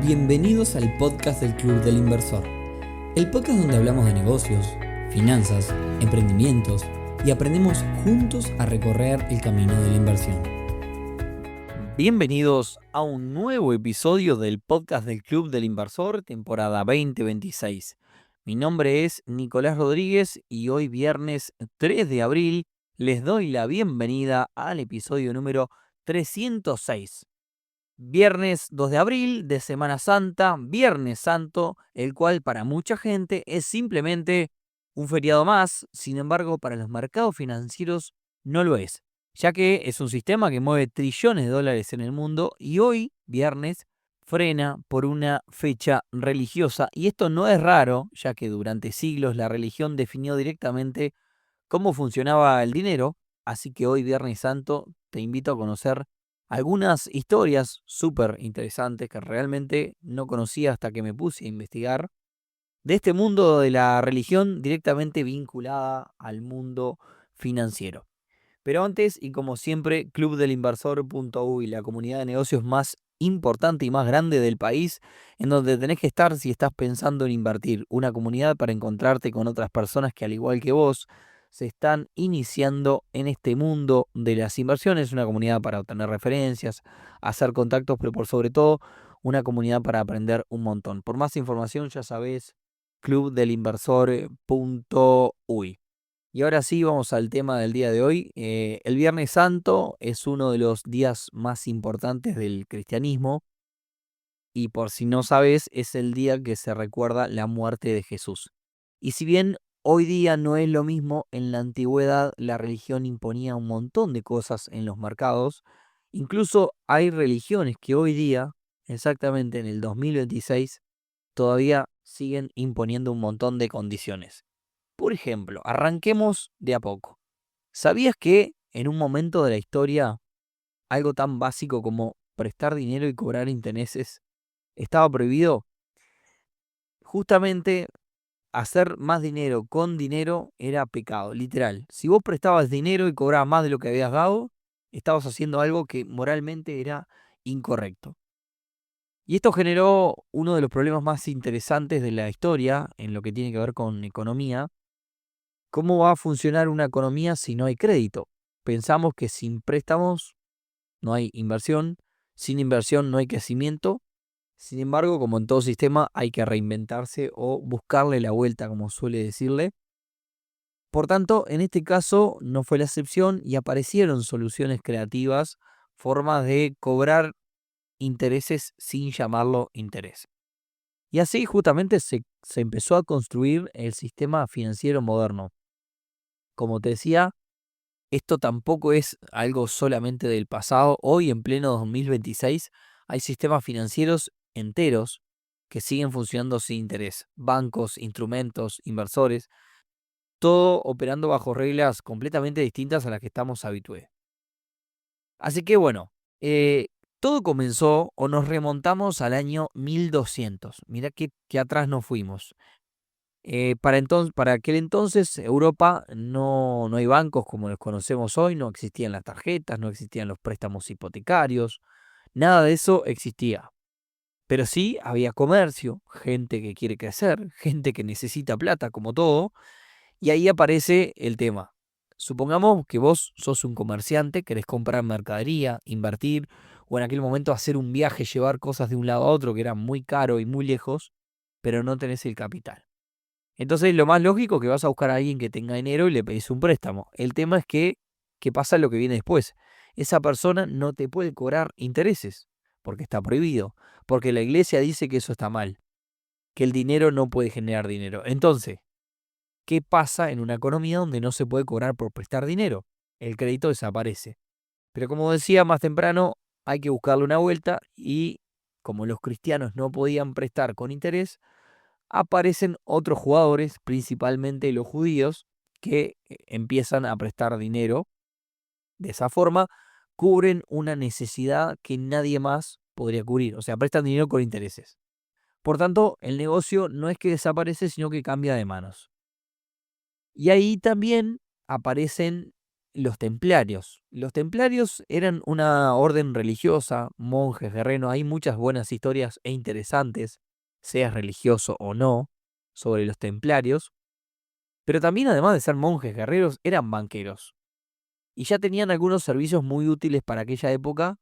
Bienvenidos al podcast del Club del Inversor, el podcast donde hablamos de negocios, finanzas, emprendimientos y aprendemos juntos a recorrer el camino de la inversión. Bienvenidos a un nuevo episodio del podcast del Club del Inversor, temporada 2026. Mi nombre es Nicolás Rodríguez y hoy viernes 3 de abril les doy la bienvenida al episodio número 306. Viernes 2 de abril de Semana Santa, Viernes Santo, el cual para mucha gente es simplemente un feriado más. Sin embargo, para los mercados financieros no lo es, ya que es un sistema que mueve trillones de dólares en el mundo y hoy, viernes, frena por una fecha religiosa. Y esto no es raro, ya que durante siglos la religión definió directamente cómo funcionaba el dinero. Así que hoy, Viernes Santo, te invito a conocer algunas historias súper interesantes que realmente no conocía hasta que me puse a investigar de este mundo de la religión directamente vinculada al mundo financiero. Pero antes, y como siempre, clubdelinversor.uy, la comunidad de negocios más importante y más grande del país, en donde tenés que estar si estás pensando en invertir. Una comunidad para encontrarte con otras personas que, al igual que vos, se están iniciando en este mundo de las inversiones. Una comunidad para obtener referencias, hacer contactos, pero por sobre todo, una comunidad para aprender un montón. Por más información, ya sabés, clubdelinversor.uy. Y ahora sí, vamos al tema del día de hoy. El Viernes Santo es uno de los días más importantes del cristianismo y, por si no sabes, es el día que se recuerda la muerte de Jesús. Y si bien hoy día no es lo mismo, en la antigüedad la religión imponía un montón de cosas en los mercados. Incluso hay religiones que hoy día, exactamente en el 2026, todavía siguen imponiendo un montón de condiciones. Por ejemplo, arranquemos de a poco. ¿Sabías que en un momento de la historia algo tan básico como prestar dinero y cobrar intereses estaba prohibido? Justamente hacer más dinero con dinero era pecado, literal. Si vos prestabas dinero y cobrabas más de lo que habías dado, estabas haciendo algo que moralmente era incorrecto. Y esto generó uno de los problemas más interesantes de la historia en lo que tiene que ver con economía. ¿Cómo va a funcionar una economía si no hay crédito? Pensamos que sin préstamos no hay inversión, sin inversión no hay crecimiento. Sin embargo, como en todo sistema, hay que reinventarse o buscarle la vuelta, como suele decirle. Por tanto, en este caso no fue la excepción y aparecieron soluciones creativas, formas de cobrar intereses sin llamarlo interés. Y así justamente se empezó a construir el sistema financiero moderno. Como te decía, esto tampoco es algo solamente del pasado. Hoy, en pleno 2026, hay sistemas financieros enteros que siguen funcionando sin interés. Bancos, instrumentos, inversores, todo operando bajo reglas completamente distintas a las que estamos habituados. Así que bueno, todo comenzó o nos remontamos al año 1200. Mirá que atrás nos fuimos. Para aquel entonces, Europa no hay bancos como los conocemos hoy, no existían las tarjetas, no existían los préstamos hipotecarios, nada de eso existía. Pero sí había comercio, gente que quiere crecer, gente que necesita plata, como todo, y ahí aparece el tema. Supongamos que vos sos un comerciante, querés comprar mercadería, invertir, o en aquel momento hacer un viaje, llevar cosas de un lado a otro que era muy caro y muy lejos, pero no tenés el capital. Entonces, lo más lógico es que vas a buscar a alguien que tenga dinero y le pedís un préstamo. El tema es que pasa lo que viene después. Esa persona no te puede cobrar intereses porque está prohibido, porque la iglesia dice que eso está mal, que el dinero no puede generar dinero. Entonces, ¿qué pasa en una economía donde no se puede cobrar por prestar dinero? El crédito desaparece. Pero como decía más temprano, hay que buscarle una vuelta y como los cristianos no podían prestar con interés, aparecen otros jugadores, principalmente los judíos, que empiezan a prestar dinero. De esa forma, cubren una necesidad que nadie más podría cubrir. O sea, prestan dinero con intereses. Por tanto, el negocio no es que desaparece, sino que cambia de manos. Y ahí también aparecen los templarios. Los templarios eran una orden religiosa, monjes, guerreros. Hay muchas buenas historias e interesantes, seas religioso o no, sobre los templarios. Pero también, además de ser monjes, guerreros, eran banqueros. Y ya tenían algunos servicios muy útiles para aquella época.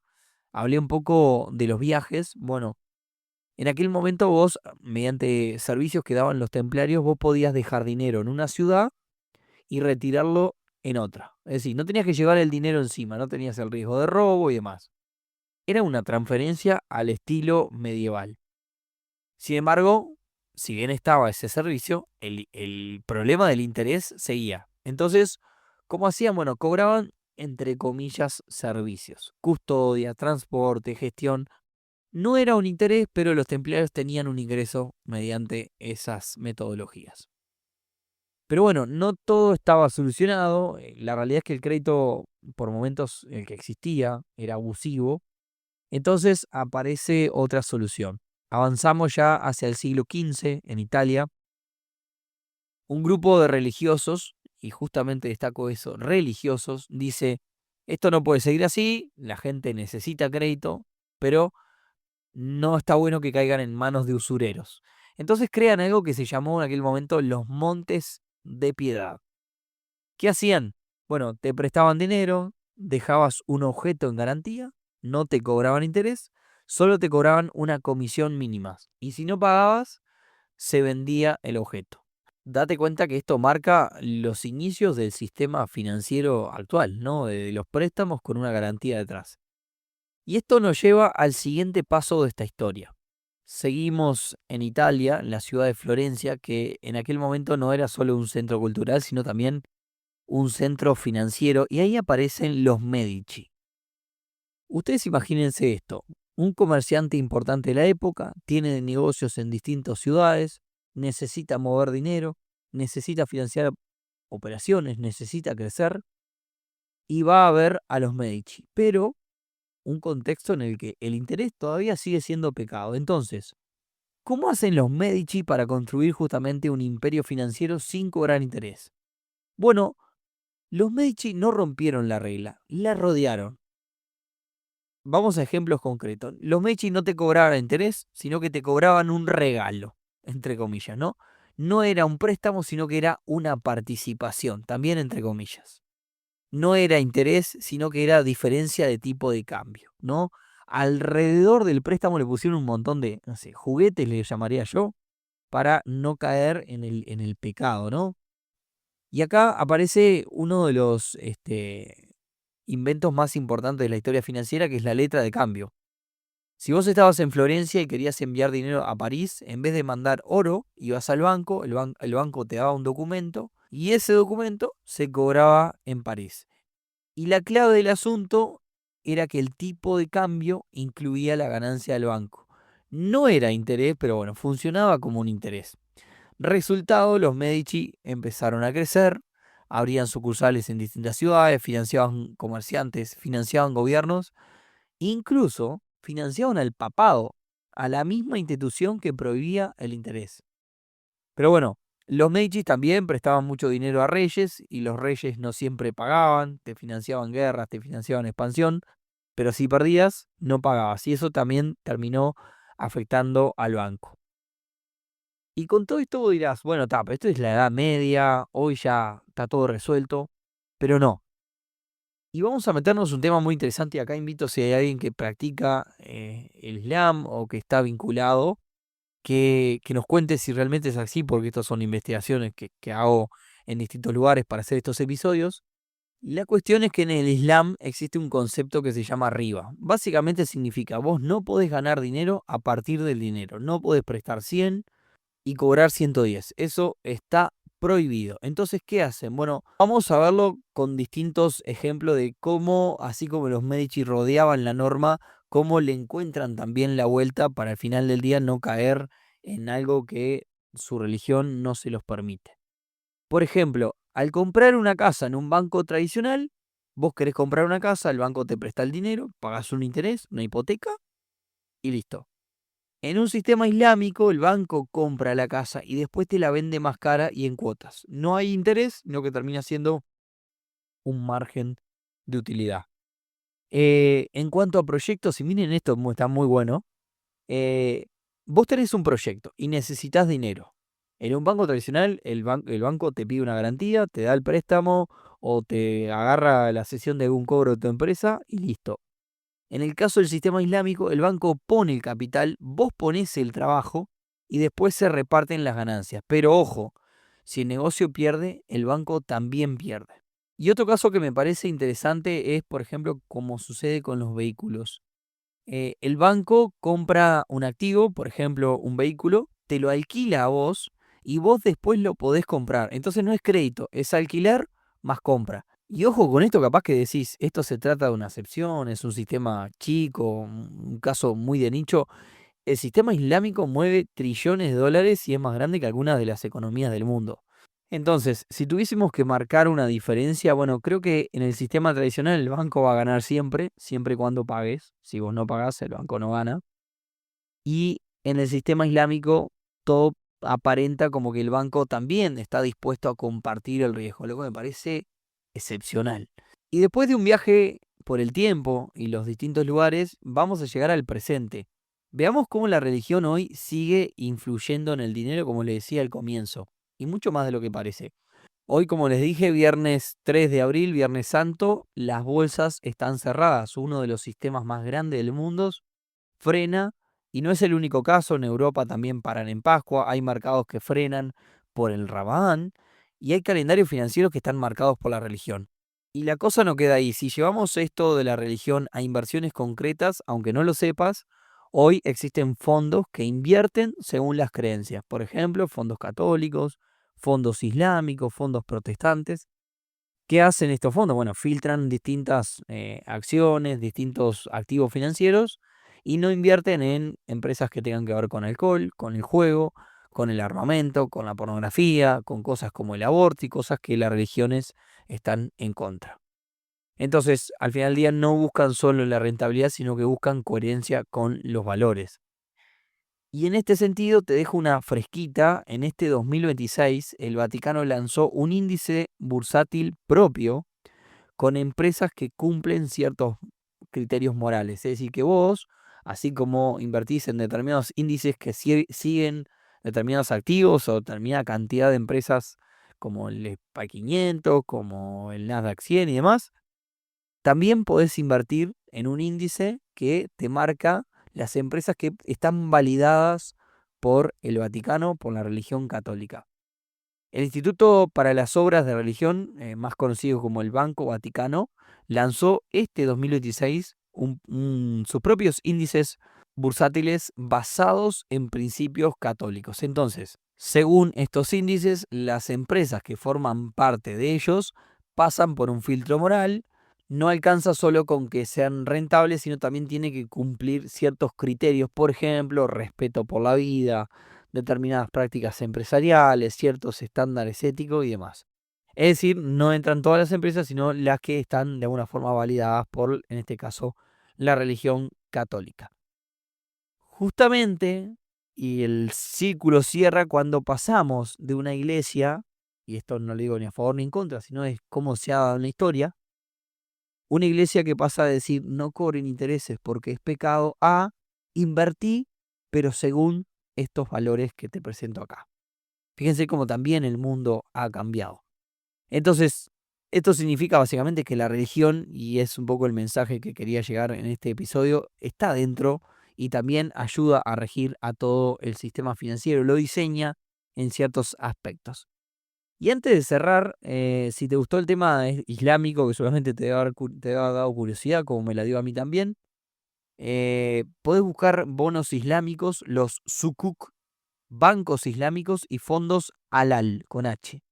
Hablé un poco de los viajes. Bueno, en aquel momento vos, mediante servicios que daban los templarios, vos podías dejar dinero en una ciudad y retirarlo en otra. Es decir, no tenías que llevar el dinero encima, no tenías el riesgo de robo y demás. Era una transferencia al estilo medieval. Sin embargo, si bien estaba ese servicio, el problema del interés seguía. Entonces, ¿cómo hacían? Bueno, cobraban, entre comillas, servicios. Custodia, transporte, gestión. No era un interés, pero los templarios tenían un ingreso mediante esas metodologías. Pero bueno, no todo estaba solucionado. La realidad es que el crédito, por momentos, el que existía, era abusivo. Entonces aparece otra solución. Avanzamos ya hacia el siglo XV en Italia. Un grupo de religiosos, y justamente destaco eso, religiosos, dice, esto no puede seguir así, la gente necesita crédito, pero no está bueno que caigan en manos de usureros. Entonces crean algo que se llamó en aquel momento los Montes de Piedad. ¿Qué hacían? Bueno, te prestaban dinero, dejabas un objeto en garantía, no te cobraban interés, solo te cobraban una comisión mínima. Y si no pagabas, se vendía el objeto. Date cuenta que esto marca los inicios del sistema financiero actual, ¿no? De los préstamos con una garantía detrás. Y esto nos lleva al siguiente paso de esta historia. Seguimos en Italia, en la ciudad de Florencia, que en aquel momento no era solo un centro cultural, sino también un centro financiero, y ahí aparecen los Medici. Ustedes imagínense esto, un comerciante importante de la época, tiene negocios en distintas ciudades, necesita mover dinero, necesita financiar operaciones, necesita crecer, y va a ver a los Medici, pero un contexto en el que el interés todavía sigue siendo pecado. Entonces, ¿cómo hacen los Medici para construir justamente un imperio financiero sin cobrar interés? Bueno, los Medici no rompieron la regla, la rodearon. Vamos a ejemplos concretos. Los Medici no te cobraban interés, sino que te cobraban un regalo, entre comillas, ¿no? No era un préstamo, sino que era una participación, también entre comillas. No era interés, sino que era diferencia de tipo de cambio, ¿no? Alrededor del préstamo le pusieron un montón de, no sé, juguetes, le llamaría yo, para no caer en el pecado, ¿no? Y acá aparece uno de los inventos más importantes de la historia financiera, que es la letra de cambio. Si vos estabas en Florencia y querías enviar dinero a París, en vez de mandar oro, ibas al banco, el banco te daba un documento y ese documento se cobraba en París. Y la clave del asunto era que el tipo de cambio incluía la ganancia del banco. No era interés, pero bueno, funcionaba como un interés. Resultado, los Medici empezaron a crecer, abrían sucursales en distintas ciudades, financiaban comerciantes, financiaban gobiernos, incluso financiaban al papado, a la misma institución que prohibía el interés. Pero bueno, los Medici también prestaban mucho dinero a reyes y los reyes no siempre pagaban, te financiaban guerras, te financiaban expansión, pero si perdías, no pagabas y eso también terminó afectando al banco. Y con todo esto vos dirás, bueno, pero esto es la Edad Media, hoy ya está todo resuelto, pero no. Y vamos a meternos un tema muy interesante y acá invito si hay alguien que practica el Islam o que está vinculado, que nos cuente si realmente es así, porque estas son investigaciones que hago en distintos lugares para hacer estos episodios. La cuestión es que en el Islam existe un concepto que se llama riba. Básicamente significa, vos no podés ganar dinero a partir del dinero, no podés prestar 100 y cobrar 110. Eso está prohibido. Entonces, ¿qué hacen? Bueno, vamos a verlo con distintos ejemplos de cómo, así como los Medici rodeaban la norma, cómo le encuentran también la vuelta para al final del día no caer en algo que su religión no se los permite. Por ejemplo, al comprar una casa en un banco tradicional, vos querés comprar una casa, el banco te presta el dinero, pagás un interés, una hipoteca y listo. En un sistema islámico, el banco compra la casa y después te la vende más cara y en cuotas. No hay interés, sino que termina siendo un margen de utilidad. En cuanto a proyectos, y miren esto, está muy bueno. Vos tenés un proyecto y necesitas dinero. En un banco tradicional, el banco te pide una garantía, te da el préstamo o te agarra la cesión de algún cobro de tu empresa y listo. En el caso del sistema islámico, el banco pone el capital, vos ponés el trabajo y después se reparten las ganancias. Pero ojo, si el negocio pierde, el banco también pierde. Y otro caso que me parece interesante es, por ejemplo, como sucede con los vehículos. El banco compra un activo, por ejemplo, un vehículo, te lo alquila a vos y vos después lo podés comprar. Entonces no es crédito, es alquilar más compra. Y ojo con esto, capaz que decís, esto se trata de una excepción, es un sistema chico, un caso muy de nicho. El sistema islámico mueve trillones de dólares y es más grande que algunas de las economías del mundo. Entonces, si tuviésemos que marcar una diferencia, bueno, creo que en el sistema tradicional el banco va a ganar siempre, siempre y cuando pagues. Si vos no pagás, el banco no gana. Y en el sistema islámico, todo aparenta como que el banco también está dispuesto a compartir el riesgo, lo que me parece excepcional. Y después de un viaje por el tiempo y los distintos lugares, vamos a llegar al presente. Veamos cómo la religión hoy sigue influyendo en el dinero, como les decía al comienzo, y mucho más de lo que parece. Hoy, como les dije, viernes 3 de abril, Viernes Santo, las bolsas están cerradas. Uno de los sistemas más grandes del mundo frena, y no es el único caso, en Europa también paran en Pascua, hay mercados que frenan por el Ramadán, y hay calendarios financieros que están marcados por la religión. Y la cosa no queda ahí. Si llevamos esto de la religión a inversiones concretas, aunque no lo sepas, hoy existen fondos que invierten según las creencias. Por ejemplo, fondos católicos, fondos islámicos, fondos protestantes. ¿Qué hacen estos fondos? Bueno, filtran distintas acciones, distintos activos financieros y no invierten en empresas que tengan que ver con alcohol, con el juego, con el armamento, con la pornografía, con cosas como el aborto y cosas que las religiones están en contra. Entonces, al final del día no buscan solo la rentabilidad, sino que buscan coherencia con los valores. Y en este sentido te dejo una fresquita. En este 2026 el Vaticano lanzó un índice bursátil propio con empresas que cumplen ciertos criterios morales. Es decir, que vos, así como invertís en determinados índices que siguen determinados activos o determinada cantidad de empresas como el S&P 500, como el Nasdaq 100 y demás, también podés invertir en un índice que te marca las empresas que están validadas por el Vaticano, por la religión católica. El Instituto para las Obras de Religión, más conocido como el Banco Vaticano, lanzó este 2026 sus propios índices bursátiles basados en principios católicos. Entonces, según estos índices, las empresas que forman parte de ellos pasan por un filtro moral. No alcanza solo con que sean rentables, sino también tiene que cumplir ciertos criterios, por ejemplo, respeto por la vida, determinadas prácticas empresariales, ciertos estándares éticos y demás. Es decir, no entran todas las empresas, sino las que están de alguna forma validadas por, en este caso, la religión católica. Justamente, y el círculo cierra cuando pasamos de una iglesia, y esto no lo digo ni a favor ni en contra, sino es cómo se ha dado en la historia, una iglesia que pasa a decir no cobren intereses porque es pecado a invertí, pero según estos valores que te presento acá. Fíjense cómo también el mundo ha cambiado. Entonces, esto significa básicamente que la religión, y es un poco el mensaje que quería llegar en este episodio, está dentro y también ayuda a regir a todo el sistema financiero, lo diseña en ciertos aspectos. Y antes de cerrar, si te gustó el tema islámico, que seguramente te debe haber dado curiosidad, como me la dio a mí también, podés buscar bonos islámicos, los sukuk, bancos islámicos y fondos halal, con H.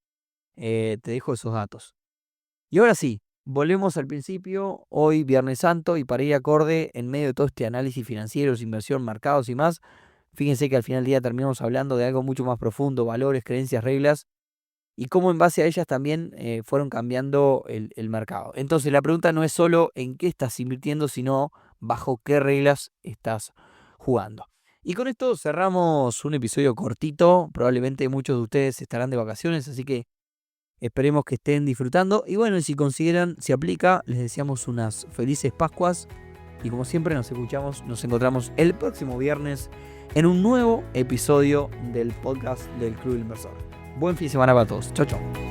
Te dejo esos datos. Y ahora sí, volvemos al principio, hoy Viernes Santo, y para ir acorde en medio de todo este análisis financiero, inversión, mercados y más, fíjense que al final del día terminamos hablando de algo mucho más profundo, valores, creencias, reglas, y cómo en base a ellas también fueron cambiando el mercado. Entonces la pregunta no es solo en qué estás invirtiendo, sino bajo qué reglas estás jugando. Y con esto cerramos un episodio cortito, probablemente muchos de ustedes estarán de vacaciones, así que Esperemos que estén disfrutando. Y bueno, si consideran, si aplica, les deseamos unas felices Pascuas. Y como siempre nos encontramos el próximo viernes en un nuevo episodio del podcast del Club del Inversor. Buen fin de semana para todos. Chau, chau.